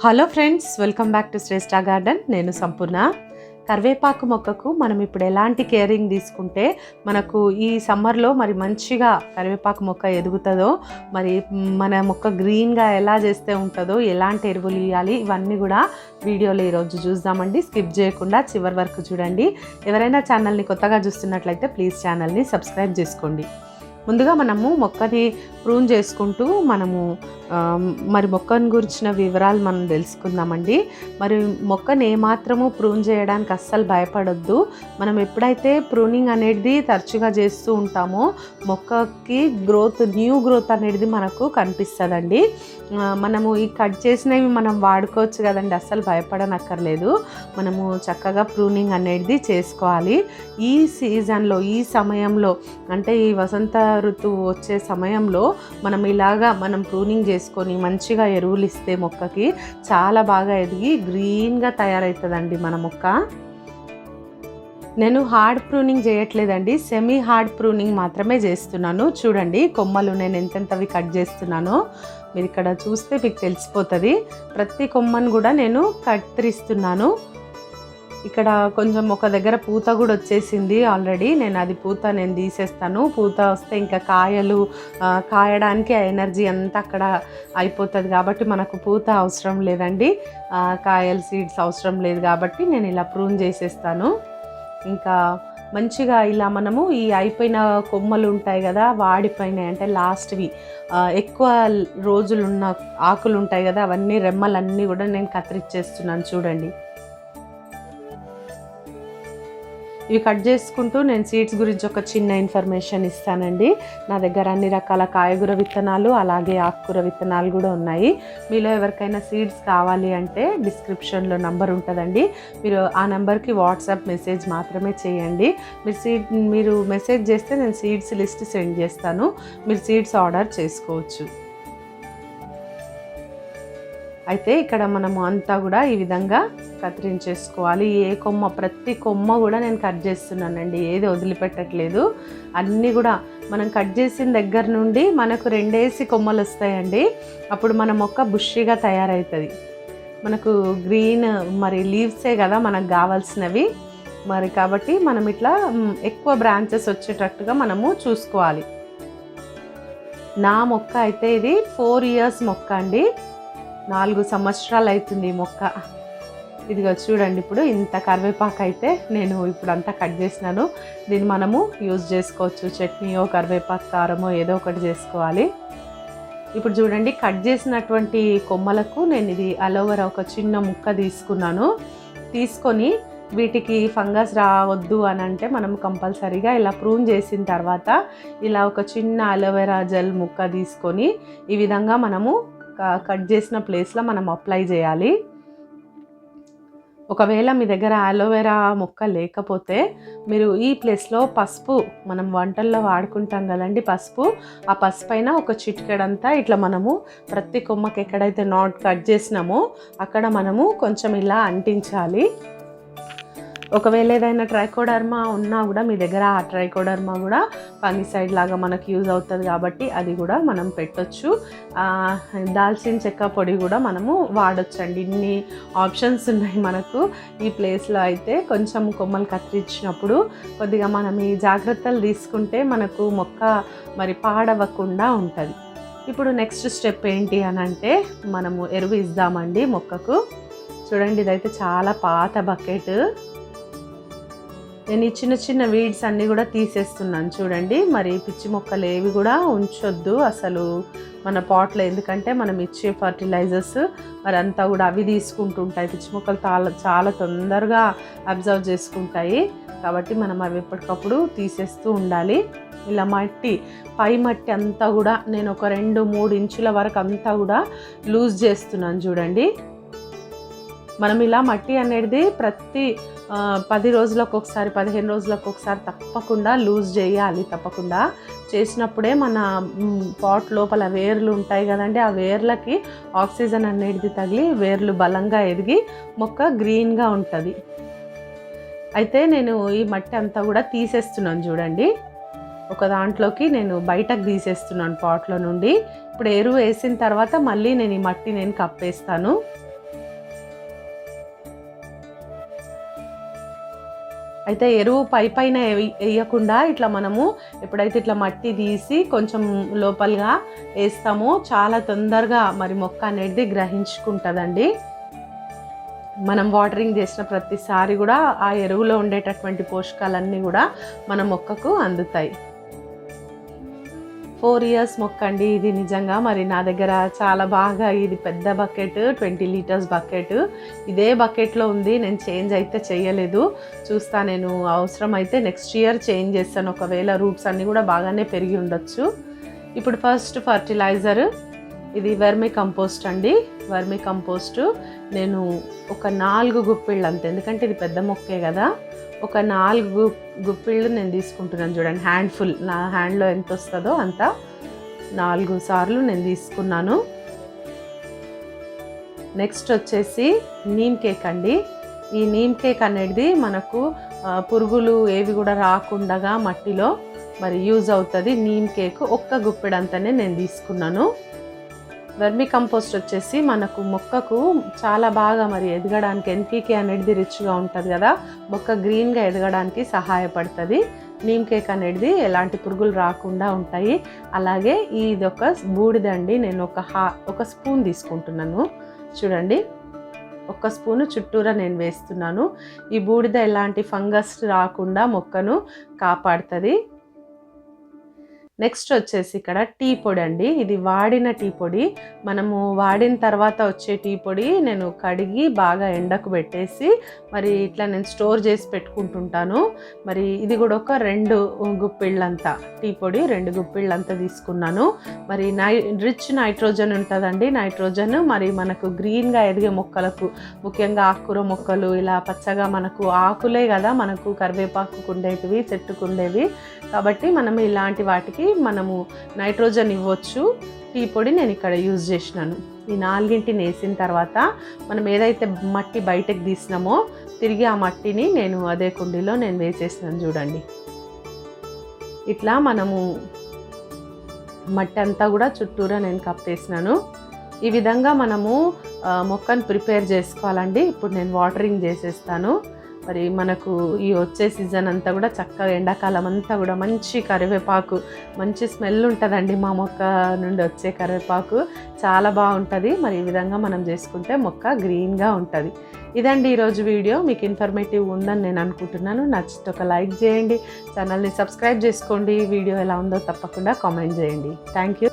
Hello friends, welcome back to Shreshtha Garden. నేను సంపూర్ణ. కరివేపాకు మొక్కకు మనం ఇప్పుడు ఎలాంటి కేరింగ్ తీసుకుంటే మనకు ఈ సమ్మర్లో మరి మంచిగా కరివేపాకు మొక్క ఎదుగుతుందో, మరి మన మొక్క గ్రీన్గా ఎలా చేస్తే ఉంటుందో, ఎలాంటి ఎరువులు ఇవ్వాలి, ఇవన్నీ కూడా వీడియోలో ఈరోజు చూద్దామండి. స్కిప్ చేయకుండా చివరి వరకు చూడండి. ఎవరైనా ఛానల్ని కొత్తగా చూస్తున్నట్లయితే ప్లీజ్ ఛానల్ని సబ్స్క్రైబ్ చేసుకోండి. ముందుగా మనము మొక్కని ప్రూన్ చేసుకుంటూ మనము మరి మొక్కను గురించిన వివరాలు మనం తెలుసుకుందామండి. మరి మొక్కను ఏమాత్రము ప్రూన్ చేయడానికి అస్సలు భయపడొద్దు. మనం ఎప్పుడైతే ప్రూనింగ్ అనేది తరచుగా చేస్తూ ఉంటామో మొక్కకి న్యూ గ్రోత్ అనేది మనకు కనిపిస్తుందండి. మనము ఈ కట్ చేసినవి మనం వాడుకోవచ్చు కదండి, అస్సలు భయపడనక్కర్లేదు. మనము చక్కగా ప్రూనింగ్ అనేది చేసుకోవాలి. ఈ సీజన్లో, ఈ సమయంలో, అంటే ఈ వసంత ఋతువు వచ్చే సమయంలో మనం ప్రూనింగ్ చేసుకొని మంచిగా ఎరువులు ఇస్తే మొక్కకి చాలా బాగా ఎదిగి గ్రీన్గా తయారవుతుందండి మన మొక్క. నేను హార్డ్ ప్రూనింగ్ చేయట్లేదండి, సెమీ హార్డ్ ప్రూనింగ్ మాత్రమే చేస్తున్నాను. చూడండి కొమ్మలు నేను ఎంతెంతవి కట్ చేస్తున్నానో మీరు ఇక్కడ చూస్తే మీకు తెలిసిపోతుంది. ప్రతి కొమ్మను కూడా నేను కత్తిరిస్తున్నాను. ఇక్కడ కొంచెం ఒక దగ్గర పూత కూడా వచ్చేసింది ఆల్రెడీ. అది పూత నేను తీసేస్తాను. పూత వస్తే ఇంకా కాయడానికి ఆ ఎనర్జీ అంతా అక్కడ అయిపోతుంది కాబట్టి మనకు పూత అవసరం లేదండి, కాయలు సీడ్స్ అవసరం లేదు కాబట్టి నేను ఇలా ప్రూన్ చేసేస్తాను. ఇంకా మంచిగా ఇలా మనము ఈ అయిపోయిన కొమ్మలు ఉంటాయి కదా, వాడిపోయినాయి అంటే లాస్ట్వి ఎక్కువ రోజులున్న ఆకులు ఉంటాయి కదా, అవన్నీ రెమ్మలన్నీ కూడా నేను కత్తిరించేస్తున్నాను. చూడండి ఇవి కట్ చేసుకుంటూ నేను సీడ్స్ గురించి ఒక చిన్న ఇన్ఫర్మేషన్ ఇస్తానండి. నా దగ్గర అన్ని రకాల కాయగూర విత్తనాలు అలాగే ఆకుకూర విత్తనాలు కూడా ఉన్నాయి. మీలో ఎవరికైనా సీడ్స్ కావాలి అంటే డిస్క్రిప్షన్లో నంబర్ ఉంటుందండి. మీరు ఆ నెంబర్కి వాట్సాప్ మెసేజ్ మాత్రమే చేయండి. మీరు మెసేజ్ చేస్తే నేను సీడ్స్ లిస్ట్ సెండ్ చేస్తాను. మీరు సీడ్స్ ఆర్డర్ చేసుకోవచ్చు. అయితే ఇక్కడ మనము అంతా కూడా ఈ విధంగా కత్తిరించేసుకోవాలి. ప్రతి కొమ్మ కూడా నేను కట్ చేస్తున్నానండి, ఏది వదిలిపెట్టట్లేదు. అన్నీ కూడా మనం కట్ చేసిన దగ్గర నుండి మనకు 2 కొమ్మలు వస్తాయండి. అప్పుడు మన మొక్క బుషిగా తయారవుతుంది. మనకు గ్రీన్ మరి లీవ్సే కదా మనకు కావాల్సినవి. మరి కాబట్టి మనం ఇట్లా ఎక్కువ బ్రాంచెస్ వచ్చేటట్టుగా మనము చూసుకోవాలి. నా మొక్క అయితే ఇది 4 ఇయర్స్ మొక్క అండి, 4 సంవత్సరాలు అవుతుంది ఈ మొక్క. ఇదిగో చూడండి, ఇప్పుడు ఇంత కరివేపాకు అయితే నేను ఇప్పుడు అంతా కట్ చేసినాను. దీన్ని మనము యూజ్ చేసుకోవచ్చు, చట్నీయో కరివేపాకు కారమో ఏదో ఒకటి చేసుకోవాలి. ఇప్పుడు చూడండి కట్ చేసినటువంటి కొమ్మలకు నేను ఇది అలోవెరా ఒక చిన్న ముక్క తీసుకొని వీటికి ఫంగస్ రావద్దు అని అంటే మనం కంపల్సరీగా ఇలా ప్రూన్ చేసిన తర్వాత ఇలా ఒక చిన్న అలోవెరా జెల్ ముక్క తీసుకొని ఈ విధంగా మనము కట్ చేసిన ప్లేస్లో మనం అప్లై చేయాలి. ఒకవేళ మీ దగ్గర అలోవెరా మొక్క లేకపోతే మీరు ఈ ప్లేస్లో పసుపు, మనం వంటల్లో వాడుకుంటాం కదండి పసుపు, ఆ పసుపు పైన ఒక చిటికెడంతా ఇట్లా మనము ప్రతి కొమ్మకి ఎక్కడైతే నాట్ కట్ చేసినామో అక్కడ మనము కొంచెం ఇలా అంటించాలి. ఒకవేళ ఏదైనా ట్రైకోడర్మా ఉన్నా కూడా మీ దగ్గర ఆ ట్రైకోడర్మా కూడా ఫంగిసైడ్ లాగా మనకు యూజ్ అవుతుంది కాబట్టి అది కూడా మనం పెట్టొచ్చు. దాల్చిన చెక్క పొడి కూడా మనము వాడొచ్చండి. ఇన్ని ఆప్షన్స్ ఉన్నాయి మనకు ఈ ప్లేస్లో. అయితే కొంచెం కొమ్మలు కత్తిరించినప్పుడు కొద్దిగా మనం ఈ జాగ్రత్తలు తీసుకుంటే మనకు మొక్క మరి పాడవకుండా ఉంటుంది. ఇప్పుడు నెక్స్ట్ స్టెప్ ఏంటి అని అంటే మనము ఎరువు ఇద్దామండి మొక్కకు. చూడండి ఇదైతే చాలా పాత బకెట్. నేను ఈ చిన్న వీడ్స్ అన్నీ కూడా తీసేస్తున్నాను. చూడండి మరి పిచ్చి మొక్కలు ఏవి కూడా ఉంచొద్దు అసలు మన పాట్లో, ఎందుకంటే మనం ఇచ్చే ఫర్టిలైజర్స్ మరి అంతా కూడా అవి తీసుకుంటుంటాయి. పిచ్చి మొక్కలు చాలా తొందరగా అబ్జర్వ్ చేసుకుంటాయి కాబట్టి మనం అవి ఎప్పటికప్పుడు తీసేస్తూ ఉండాలి. ఇలా పై మట్టి అంతా కూడా నేను ఒక 2-3 ఇంచుల వరకు అంతా కూడా లూజ్ చేస్తున్నాను. చూడండి మనం ఇలా మట్టి అనేది ప్రతి 10 రోజులకు ఒకసారి 15 రోజులకు ఒకసారి తప్పకుండా లూజ్ చేయాలి. తప్పకుండా చేసినప్పుడే మన పాట్ లోపల వేర్లు ఉంటాయి కదండి, ఆ వేర్లకి ఆక్సిజన్ అనేది తగిలి వేర్లు బలంగా ఎదిగి మొక్క గ్రీన్గా ఉంటుంది. అయితే నేను ఈ మట్టి అంతా కూడా తీసేస్తున్నాను. చూడండి ఒక దాంట్లోకి నేను బయటకు తీసేస్తున్నాను పాట్లో నుండి. ఇప్పుడు ఎరువు వేసిన తర్వాత మళ్ళీ నేను ఈ మట్టి కప్పేస్తాను. అయితే ఎరువు పైన వేయకుండా ఇట్లా మనము ఎప్పుడైతే ఇట్లా మట్టి తీసి కొంచెం లోపలగా వేస్తామో చాలా తొందరగా మరి మొక్క అనేది గ్రహించుకుంటుందండి. మనం వాటరింగ్ చేసిన ప్రతిసారి కూడా ఆ ఎరువులో ఉండేటటువంటి పోషకాలన్నీ కూడా మన మొక్కకు అందుతాయి. 4 years మొక్క అండి ఇది. నిజంగా మరి నా దగ్గర చాలా బాగా, ఇది పెద్ద బకెట్, 20 liters బకెట్. ఇదే బకెట్లో ఉంది, నేను చేంజ్ అయితే చేయలేదు. చూస్తా, నేను అవసరం అయితే నెక్స్ట్ ఇయర్ చేంజ్ చేస్తాను, ఒకవేళ రూట్స్ అన్నీ కూడా బాగానే పెరిగి ఉండొచ్చు. ఇప్పుడు ఫస్ట్ ఫర్టిలైజర్ ఇది వర్మీ కంపోస్ట్ అండి. వర్మీ కంపోస్ట్ నేను ఒక 4 గుప్పిళ్ళు అంతే, ఎందుకంటే ఇది పెద్ద మొక్కే కదా. ఒక 4 గుప్పిళ్ళు నేను తీసుకుంటున్నాను. చూడండి, హ్యాండ్ఫుల్, నా హ్యాండ్లో ఎంత వస్తుందో అంత 4 సార్లు నేను తీసుకున్నాను. నెక్స్ట్ వచ్చేసి నీమ్ కేక్ అండి. ఈ నీమ్ కేక్ అనేది మనకు పురుగులు ఏవి కూడా రాకుండా మట్టిలో మరి యూజ్ అవుతుంది. నీమ్ కేక్ 1 గుప్పిడంతనే నేను తీసుకున్నాను. వర్మీ కంపోస్ట్ వచ్చేసి మనకు మొక్కకు చాలా బాగా మరి ఎదగడానికి, ఎన్పీకే అనేది రిచ్గా ఉంటుంది కదా, మొక్క గ్రీన్గా ఎదగడానికి సహాయపడుతుంది. నీమ్ కేక్ అనేది ఎలాంటి పురుగులు రాకుండా ఉంటాయి. అలాగే ఇది ఒక బూడిదండి, నేను ఒక స్పూన్ తీసుకుంటున్నాను. చూడండి, 1 స్పూను చుట్టూరా నేను వేస్తున్నాను. ఈ బూడిద ఎలాంటి ఫంగస్ రాకుండా మొక్కను కాపాడుతుంది. నెక్స్ట్ వచ్చేసి ఇక్కడ టీ పొడి అండి. ఇది వాడిన టీ పొడి. మనము వాడిన తర్వాత వచ్చే టీ పొడి నేను కడిగి బాగా ఎండకు పెట్టేసి మరి ఇట్లా నేను స్టోర్ చేసి పెట్టుకుంటుంటాను. మరి ఇది కూడా ఒక 2 గుప్పిళ్ళంతా టీ పొడి, 2 గుప్పిళ్ళంతా తీసుకున్నాను. మరి రిచ్ నైట్రోజన్ ఉంటుందండి. నైట్రోజన్ మరి మనకు గ్రీన్గా ఎదిగే మొక్కలకు, ముఖ్యంగా ఆకుకూర మొక్కలు, ఇలా పచ్చగా మనకు ఆకులే కదా మనకు కరివేపాకు ఉండేటివి, చెట్టుకుండేవి. కాబట్టి మనం ఇలాంటి వాటికి మనము నైట్రోజన్ ఇవ్వచ్చు. టీ పొడి నేను ఇక్కడ యూజ్ చేసినాను. ఈ 4ని వేసిన తర్వాత మనం ఏదైతే మట్టి బయటకు తీసినామో తిరిగి ఆ మట్టిని నేను అదే కుండీలో నేను వేసేసినాను. చూడండి, ఇట్లా మనము మట్టి అంతా కూడా చుట్టూరా నేను కప్పేసినాను. ఈ విధంగా మనము మొక్కను ప్రిపేర్ చేసుకోవాలండి. ఇప్పుడు నేను వాటరింగ్ చేసేస్తాను. మరి మనకు ఈ వచ్చే సీజన్ అంతా కూడా చక్కగా ఎండాకాలం అంతా కూడా మంచి కరివేపాకు, మంచి స్మెల్ ఉంటుందండి. మా మొక్క నుండి వచ్చే కరివేపాకు చాలా బాగుంటుంది. మరి ఈ విధంగా మనం చేసుకుంటే మొక్క గ్రీన్గా ఉంటుంది. ఇదండి ఈరోజు వీడియో. మీకు ఇన్ఫర్మేటివ్ ఉందని నేను అనుకుంటున్నాను. నచ్చితే ఒక లైక్ చేయండి, ఛానల్ని సబ్స్క్రైబ్ చేసుకోండి. వీడియో ఎలా ఉందో తప్పకుండా కామెంట్ చేయండి. Thank you.